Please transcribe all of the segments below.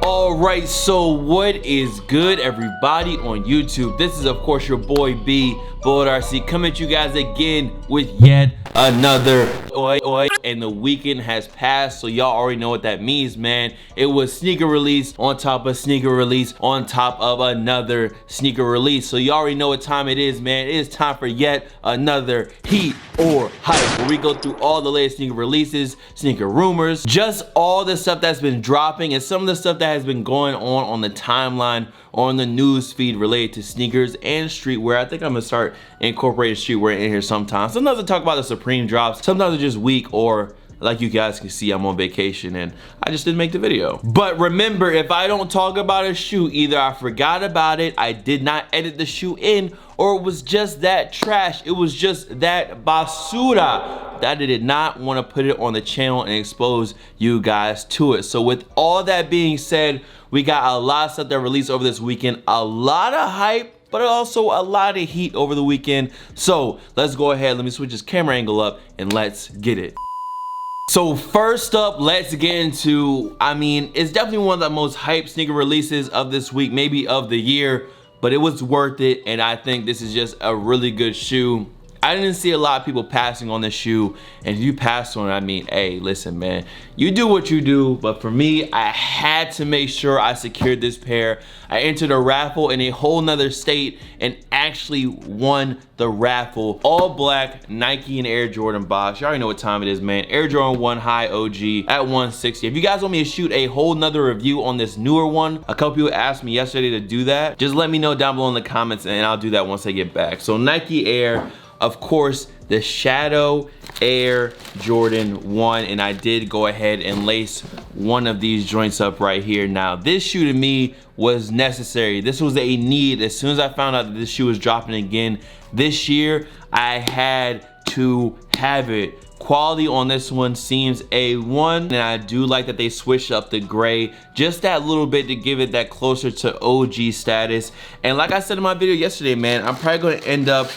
Alright, so what is good, everybody on YouTube? This is of course your boy B, Bullet RC, coming at you guys again with yet another and the weekend has passed, so y'all already know what that means, man. It was sneaker release on top of sneaker release on top of another sneaker release, so y'all already know what time it is, man. It is time for yet another heat or hype, where we go through all the latest sneaker releases, sneaker rumors, just all the stuff that's been dropping and some of the stuff that has been going on the timeline or on the news feed related to sneakers and streetwear. I think I'm gonna start incorporating streetwear in here sometimes. Sometimes I talk about the Supreme drops, sometimes it's just weak, or like you guys can see, I'm on vacation and I just didn't make the video. But remember, if I don't talk about a shoe, either I forgot about it, I did not edit the shoe in, or it was just that trash, it was just that basura, that I did not want to put it on the channel and expose you guys to it. So with all that being said, we got a lot of stuff that released over this weekend, a lot of hype, but also a lot of heat over the weekend. So let's go ahead, let me switch this camera angle up and let's get it. So first up, let's get into, it's definitely one of the most hyped sneaker releases of this week, maybe of the year, but it was worth it, and I think this is just a really good shoe. I didn't see a lot of people passing on this shoe, and if you passed on it, hey, listen, man, you do what you do, but for me, I had to make sure I secured this pair. I entered a raffle in a whole nother state and actually won the raffle. All black Nike and Air Jordan box. You already know what time it is, man. Air Jordan 1 High OG at 160. If you guys want me to shoot a whole nother review on this newer one, a couple people asked me yesterday to do that. Just let me know down below in the comments and I'll do that once I get back. So Nike Air, of course, the Shadow Air Jordan 1, and I did go ahead and lace one of these joints up right here. Now, this shoe to me was necessary. This was a need. As soon as I found out that this shoe was dropping again this year, I had to have it. Quality on this one seems A1, and I do like that they switched up the gray just that little bit to give it that closer to OG status. And like I said in my video yesterday, man, I'm probably gonna end up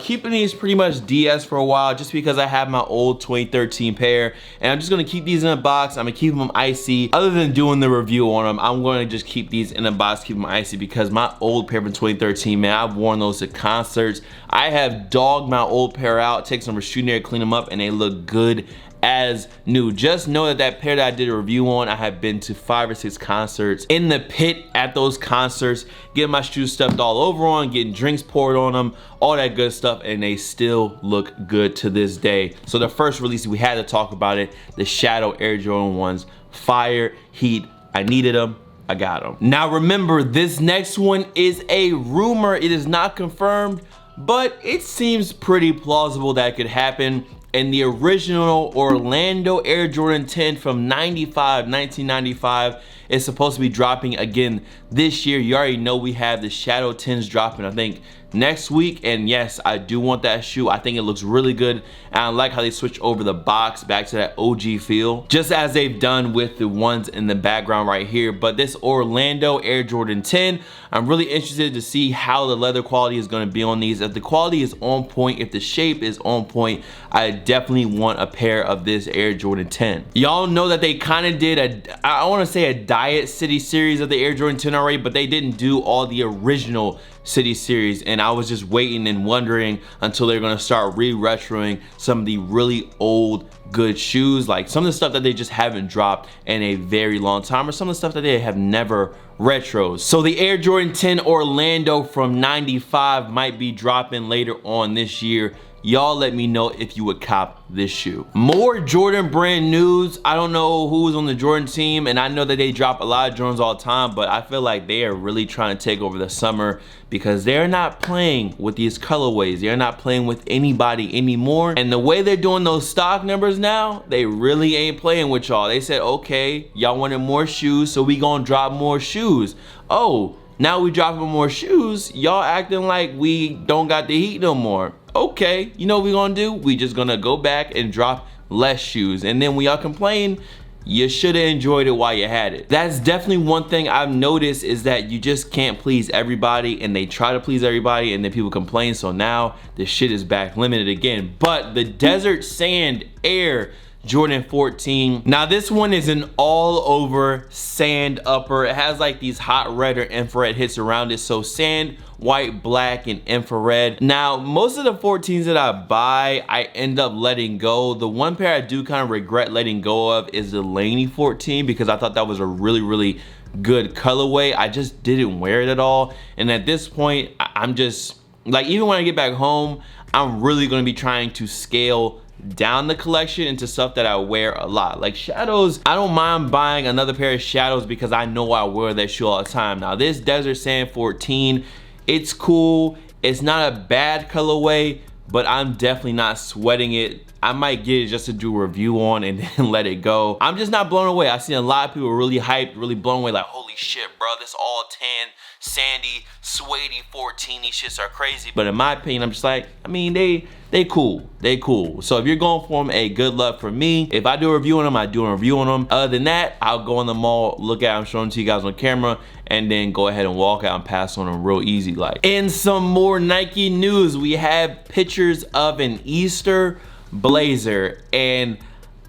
keeping these pretty much DS for a while, just because I have my old 2013 pair, and I'm just gonna keep these in a box. I'm gonna keep them icy. Other than doing the review on them, I'm gonna just keep these in a box, keep them icy, because my old pair from 2013, man, I've worn those to concerts. I have dogged my old pair out, take some shooting air, clean them up, and they look good as new. Just know that that pair that I did a review on, I have been to 5 or 6 concerts, in the pit at those concerts, getting my shoes stuffed all over on, getting drinks poured on them, all that good stuff, and they still look good to this day. So the first release, we had to talk about it, the Shadow Air Jordan 1s. Fire, heat, I needed them, I got them. Now remember, this next one is a rumor. It is not confirmed, but it seems pretty plausible that it could happen. And the original Orlando Air Jordan 10 from 1995 is supposed to be dropping again this year. You already know we have the Shadow 10s dropping, I think, next week, and yes, I do want that shoe. I think it looks really good, and I like how they switch over the box back to that OG feel, just as they've done with the ones in the background right here. But this Orlando Air Jordan 10, I'm really interested to see how the leather quality is going to be on these. If the quality is on point, if the shape is on point, I definitely want a pair of this Air Jordan 10. Y'all know that they kind of did I want to say a Diet City series of the Air Jordan 10 already, but they didn't do all the original City series, and I was just waiting and wondering until they're gonna start re-retroing some of the really old good shoes, like some of the stuff that they just haven't dropped in a very long time, or some of the stuff that they have never retros. So the Air Jordan 10 Orlando from 95 might be dropping later on this year. Y'all let me know if you would cop this shoe. More Jordan brand news. I don't know who's on the Jordan team, and I know that they drop a lot of Jordans all the time, but I feel like they are really trying to take over the summer, because they're not playing with these colorways. They're not playing with anybody anymore. And the way they're doing those stock numbers now, they really ain't playing with y'all. They said, okay, y'all wanted more shoes, so we gonna drop more shoes. Oh, now we dropping more shoes. Y'all acting like we don't got the heat no more. Okay, you know what we gonna do? We just gonna go back and drop less shoes. And then when y'all complain, you should have enjoyed it while you had it. That's definitely one thing I've noticed, is that you just can't please everybody, and they try to please everybody and then people complain. So now the shit is back limited again. But the Desert Sand Air Jordan 14. Now this one is an all over sand upper. It has like these hot red or infrared hits around it. So sand, white, black, and infrared. Now most of the 14s that I buy, I end up letting go. The one pair I do kind of regret letting go of is the Laney 14, because I thought that was a really good colorway. I just didn't wear it at all. And at this point, I'm just like, even when I get back home, I'm really going to be trying to scale down the collection into stuff that I wear a lot. Like shadows, I don't mind buying another pair of shadows because I know I wear that shoe all the time. Now this Desert Sand 14, it's cool. It's not a bad colorway, but I'm definitely not sweating it. I might get it just to do a review on and then let it go. I'm just not blown away. I've seen a lot of people really hyped, really blown away, like, holy shit, bro, this all tan, sandy, suede 14, these shits are crazy. But in my opinion, I'm just like, I mean, they cool. They cool. So if you're going for them, a good luck for me. If I do a review on them, I do a review on them. Other than that, I'll go in the mall, look at them, show them to you guys on camera, and then go ahead and walk out and pass on them real easy like. In some more Nike news, we have pictures of an Easter blazer, and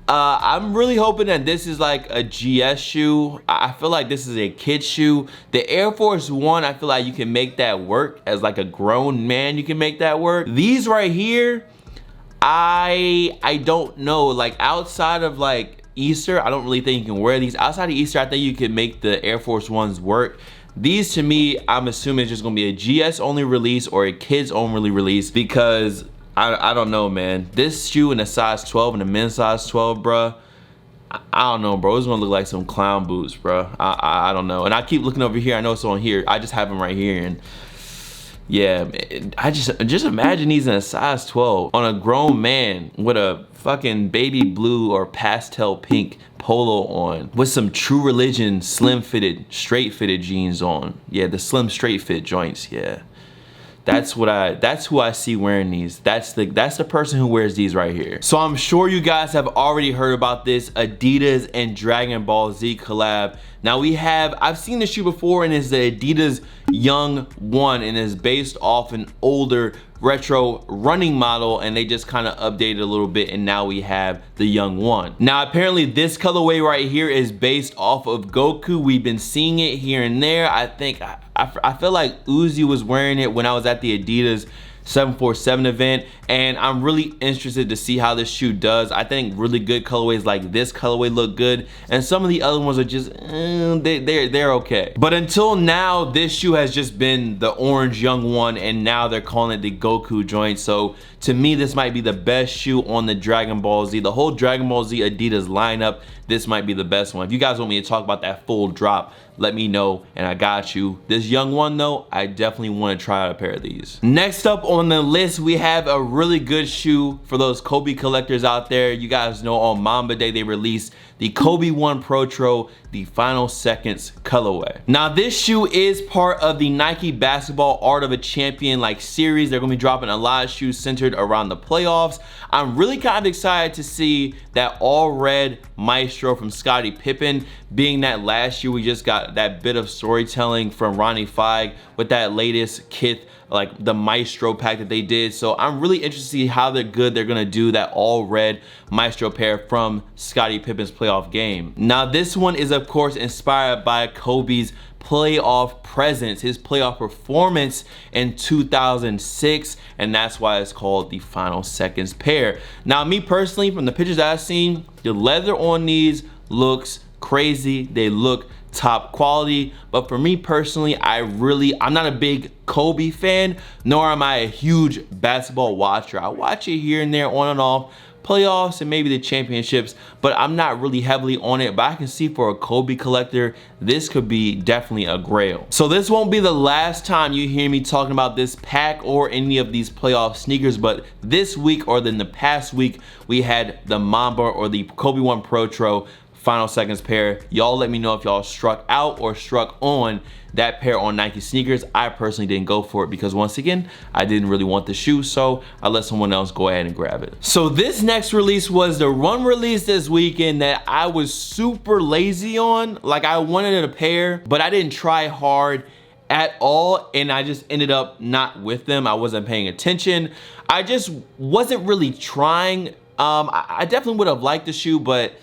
I'm really hoping that this is like a GS shoe. I feel like this is a kid shoe. The Air Force One, I feel like you can make that work. As like a grown man, you can make that work. These right here, I don't know, like outside of like Easter, I don't really think you can wear these. Outside of Easter, I think you can make the Air Force Ones work. These to me, I'm assuming it's just gonna be a GS only release or a kids only release, because I don't know, man. This shoe in a size 12 and a men's size 12, bruh, I don't know, bro. It's gonna look like some clown boots, bruh. I don't know. And I keep looking over here. I know it's on here. I just have them right here, and yeah, I just imagine these in a size 12 on a grown man with a fucking baby blue or pastel pink polo on with some True Religion slim fitted, straight fitted jeans on. Yeah, the slim straight fit joints, yeah. That's who I see wearing these. That's the person who wears these right here. So I'm sure you guys have already heard about this Adidas and Dragon Ball Z collab. Now I've seen this shoe before, and it's the Adidas Young One, and is based off an older retro running model, and they just kind of updated a little bit, and now we have the Young One. Now apparently this colorway right here is based off of Goku. We've been seeing it here and there. I think I feel like YEEZY was wearing it when I was at the Adidas 747 event, and I'm really interested to see how this shoe does. I think really good colorways like this colorway look good, and some of the other ones are just they're okay. But until now, this shoe has just been the orange Young One, and now they're calling it the Goku joint. So to me, this might be the best shoe on the Dragon Ball Z, the whole Dragon Ball Z Adidas lineup. This might be the best one. If you guys want me to talk about that full drop, let me know and I got you. This Young One though, I definitely want to try out a pair of these. Next up on the list, we have a really good shoe for those Kobe collectors out there. You guys know on Mamba Day they released the Kobe 1 Protro, the Final Seconds colorway. Now this shoe is part of the Nike Basketball Art of a Champion like series. They're gonna be dropping a lot of shoes centered around the playoffs. I'm really kind of excited to see that all red Maestro from Scottie Pippen, being that last year we just got that bit of storytelling from Ronnie Feig with that latest Kith, like the Maestro pack that they did. So I'm really interested to see how they're gonna do that all red Maestro pair from Scottie Pippen's playoff game. Now this one is of course inspired by Kobe's playoff presence, his playoff performance in 2006, and that's why it's called the Final Seconds pair. Now me personally, from the pictures that I've seen, the leather on these looks crazy. They look top quality, but for me personally, I'm not a big Kobe fan, nor am I a huge basketball watcher. I watch it here and there, on and off, playoffs and maybe the championships, but I'm not really heavily on it. But I can see for a Kobe collector, this could be definitely a grail. So this won't be the last time you hear me talking about this pack or any of these playoff sneakers, but this week or in the past week, we had the Mamba or the Kobe 1 Protro Final Seconds pair. Y'all let me know if y'all struck out or struck on that pair on Nike sneakers. I personally didn't go for it because once again, I didn't really want the shoe, so I let someone else go ahead and grab it. So this next release was the one release this weekend that I was super lazy on. Like I wanted a pair, but I didn't try hard at all, and I just ended up not with them. I wasn't paying attention. I just wasn't really trying I definitely would have liked the shoe, but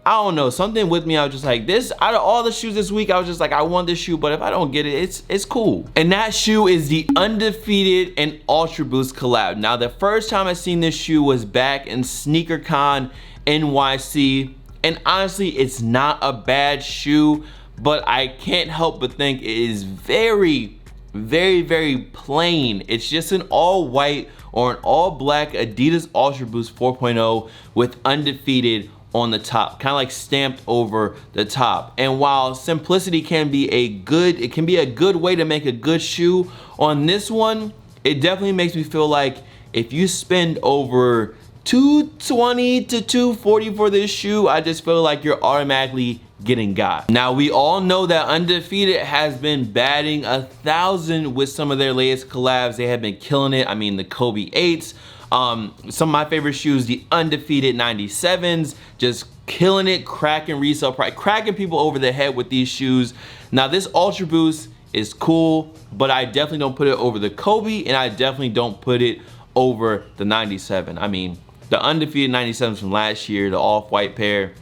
I don't know, something with me, I was just like, this, out of all the shoes this week, I was just like, I want this shoe, but if I don't get it, it's cool. And that shoe is the Undefeated and Ultra Boost collab. Now, the first time I seen this shoe was back in SneakerCon NYC, and honestly, it's not a bad shoe, but I can't help but think it is very, very plain. It's just an all white or an all black Adidas Ultra Boost 4.0 with Undefeated on the top, kind of like stamped over the top. And while simplicity can be a good way to make a good shoe, on this one, it definitely makes me feel like if you spend over $220 to $240 for this shoe, I just feel like you're automatically getting got. Now, we all know that Undefeated has been batting 1,000 with some of their latest collabs. They have been killing it. I mean, the Kobe 8s, some of my favorite shoes, the Undefeated 97s, just killing it, cracking resale price, cracking people over the head with these shoes. Now, this Ultra Boost is cool, but I definitely don't put it over the Kobe, and I definitely don't put it over the 97. I mean, the Undefeated 97s from last year, the off-white pair,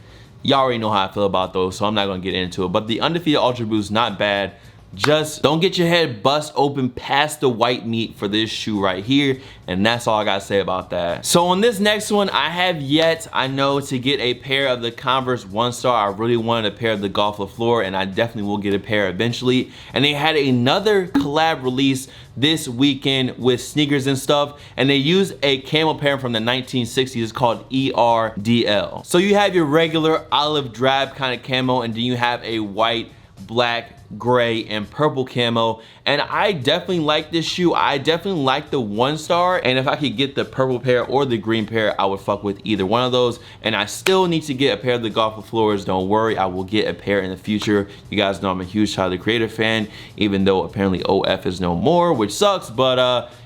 y'all already know how I feel about those, so I'm not gonna get into it. But the Undefeated Ultra Boost, not bad. Just don't get your head bust open past the white meat for this shoe right here, and that's all I gotta say about that. So on this next one, I have yet, I know, to get a pair of the Converse 1-Star. I really wanted a pair of the Golf LaFleur, and I definitely will get a pair eventually. And they had another collab release this weekend with sneakers and stuff, and they used a camel pair from the 1960s. It's called ERDL. So you have your regular olive drab kind of camo, and then you have a white, black, gray, and purple camo, and I definitely like this shoe. I definitely like the 1-Star, and if I could get the purple pair or the green pair, I would fuck with either one of those. And I still need to get a pair of the Golf LaFleurs. Don't worry, I will get a pair in the future. You guys know I'm a huge Tyler the Creator fan, even though apparently OF is no more, which sucks, but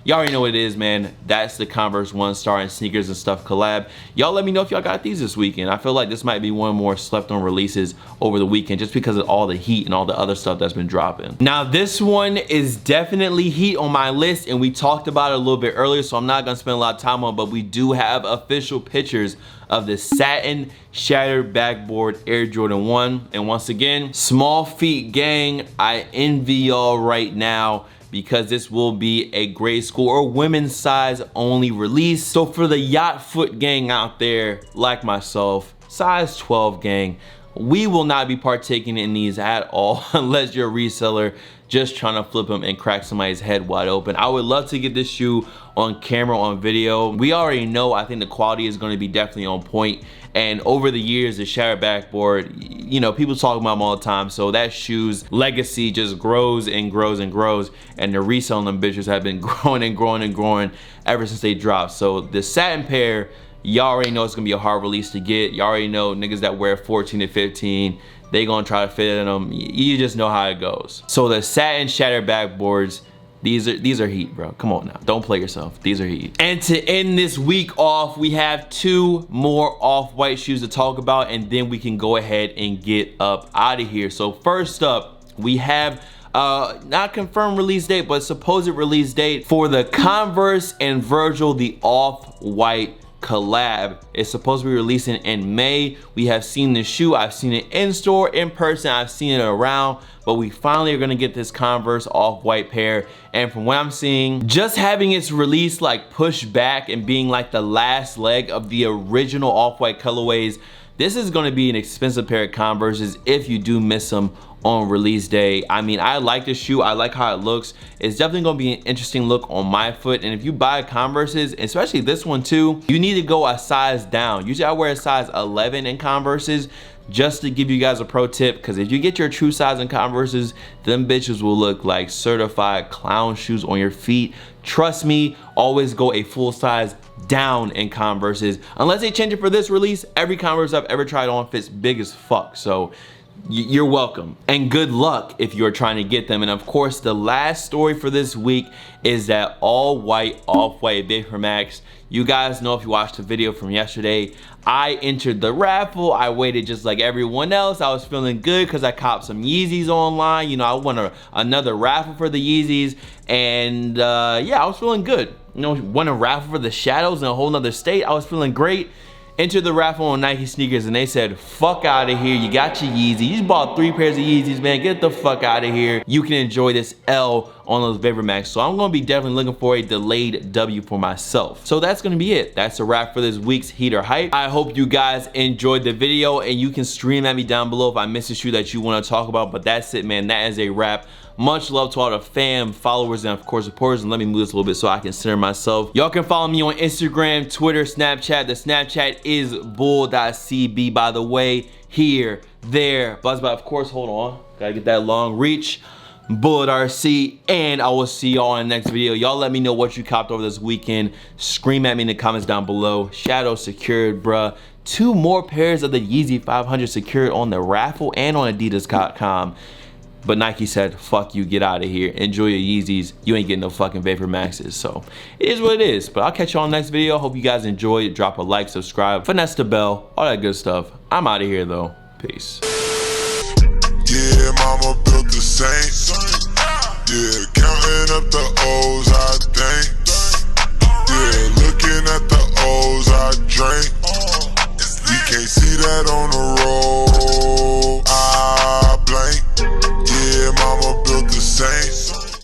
y'all already know what it is, man. That's the Converse 1-Star and sneakers and stuff collab. Y'all let me know if y'all got these this weekend. I feel like this might be one more slept on releases over the weekend just because of all the heat and all the other stuff that's been dropping. Now, this one is definitely heat on my list, and we talked about it a little bit earlier, so I'm not gonna spend a lot of time on it, but we do have official pictures of the satin shattered backboard Air Jordan 1. And once again, small feet gang, I envy y'all right now, because this will be a grade school or women's size only release. So for the yacht foot gang out there, like myself, size 12 gang, we will not be partaking in these at all unless you're a reseller just trying to flip them and crack somebody's head wide open. I would love to get this shoe on camera, on video. We already know, I think the quality is going to be definitely on point. And over the years, the shattered backboard, you know, people talk about them all the time. So that shoe's legacy just grows and grows and grows. And the reselling them bitches have been growing and growing and growing ever since they dropped. So the satin pair, y'all already know it's gonna be a hard release to get. Y'all already know niggas that wear 14 to 15, they gonna try to fit in them. You just know how it goes. So the satin shattered backboards, these are heat, bro. Come on now, don't play yourself. These are heat. And to end this week off, we have 2 more off-white shoes to talk about, and then we can go ahead and get up out of here. So first up, we have not confirmed release date, but supposed release date for the Converse and Virgil, the off-white collab. It's supposed to be releasing in May. We have seen the shoe. I've seen it in store, in person. I've seen it around, but we finally are gonna get this Converse off-white pair. And from what I'm seeing, just having its release like pushed back and being like the last leg of the original off-white colorways, this is gonna be an expensive pair of Converses if you do miss them on release day. I mean, I like this shoe. I like how it looks. It's definitely gonna be an interesting look on my foot. And if you buy Converses, especially this one too, you need to go a size down. Usually I wear a size 11 in Converses, just to give you guys a pro tip, because if you get your true size in Converses, them bitches will look like certified clown shoes on your feet. Trust me, always go a full size down in Converses. Unless they change it for this release, every Converse I've ever tried on fits big as fuck. So you're welcome, and good luck if you're trying to get them. And of course, the last story for this week is that all white off-white Vapor Max. You guys know, if you watched the video from yesterday, I entered the raffle. I waited just like everyone else. I was feeling good because I copped some Yeezys online. You know, I won another raffle for the Yeezys, and yeah, I was feeling good. You know, won a raffle for the Shadows in a whole nother state. I was feeling great. entered the raffle on Nike sneakers and they said, fuck out of here. You got your Yeezy. You just bought 3 pairs of Yeezys, man. Get the fuck out of here. You can enjoy this L on those Vapor Max. So I'm gonna be definitely looking for a delayed W for myself. So that's gonna be it. That's a wrap for this week's Heat or Hype. I hope you guys enjoyed the video, and you can stream at me down below if I missed a shoe that you wanna talk about, but that's it, man. That is a wrap. Much love to all the fam, followers, and of course supporters. And let me move this a little bit so I can center myself. Y'all can follow me on Instagram, Twitter, Snapchat. The Snapchat is bull.cb, by the way. Here, there, buzz, but of course, hold on. Gotta get that long reach. Bullet RC, and I will see y'all in the next video. Y'all let me know what you copped over this weekend. Scream at me in the comments down below. Shadow secured, bruh. 2 more pairs of the Yeezy 500 secured on the raffle and on adidas.com. But Nike said, fuck you, get out of here. Enjoy your Yeezys. You ain't getting no fucking Vapor Maxes. So it is what it is. But I'll catch y'all in the next video. Hope you guys enjoyed. Drop a like, subscribe, finesse the bell, all that good stuff. I'm out of here though. Peace. Yeah, mama built the same. Yeah, counting up the O's I think. Yeah, looking at the O's I drink.